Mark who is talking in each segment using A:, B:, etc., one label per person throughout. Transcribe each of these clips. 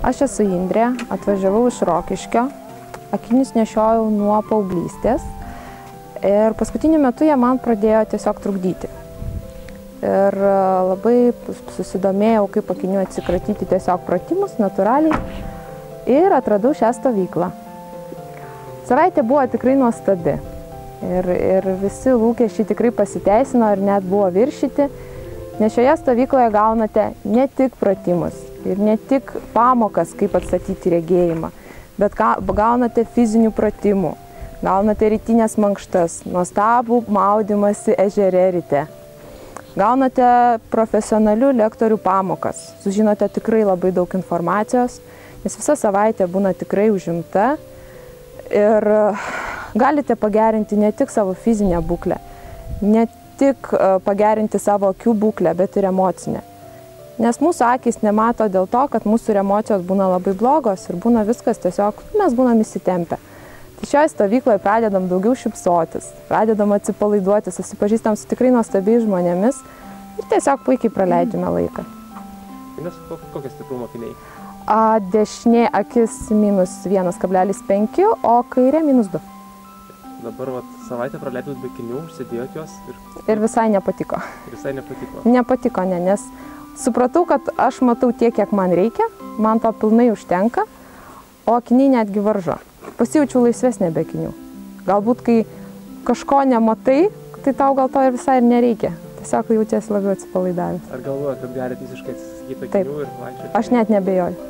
A: Aš esu Indrė, atvažiavau iš Rokiškio, akinius nešiojau nuo paauglystės ir paskutiniu metu jie man pradėjo tiesiog trukdyti. Ir labai susidomėjau, kaip akinių atsikratyti tiesiog pratimus, natūraliai, ir atradau šią stovyklą. Savaitė buvo tikrai nuostabi ir visi lūkesčiai tikrai pasiteisino ir net buvo viršyti, nes šioje stovykloje gaunate ne tik pratimus ir ne tik pamokas, kaip atstatyti regėjimą, bet gaunate fizinių pratimų, gaunate rytinės mankštas, nuostabų maudymąsi ežere ryte. Gaunate profesionalių lektorių pamokas, sužinote tikrai labai daug informacijos, nes visa savaitė būna tikrai užimta ir galite pagerinti ne tik savo fizinę būklę, ne tik pagerinti savo akių būklę, bet ir emocinę. Nes mūsų akys nemato dėl to, kad mūsų emocijos būna labai blogos ir būna viskas tiesiog, mes būnam įsitempę. Tai šioje stovykloje pradedam daugiau šypsotis, pradedam atsipalaiduoti, susipažįstam su tikrai nuostabiais žmonėmis ir tiesiog puikiai praleidžiame laiką.
B: Kokie stiprumo akiniai?
A: Dešinė akis -1,5, o kairė -2.
B: Dabar savaitę praleidot be akinių, užsidėjot juos
A: ir visai nepatiko.
B: Visai nepatiko?
A: Nepatiko, ne, nes supratau, kad aš matau tiek, kiek man reikia, man to pilnai užtenka, o akiniai netgi varžo. Pasijaučiau laisvesnė be akinių. Galbūt, kai kažko nematai, tai tau gal to ir visai ir nereikia. Tiesiog jautiesi labiau atsipalaidavęs.
B: Ar galvojat, kad galite visiškai atsisakyti akinių ir vaikščioti?
A: Aš net nebejoju.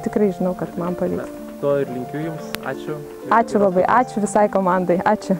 A: Tikrai žinau, kad man pavyks.
B: To ir linkiu Jums. Ačiū.
A: Ačiū labai, ačiū visai komandai. Ačiū.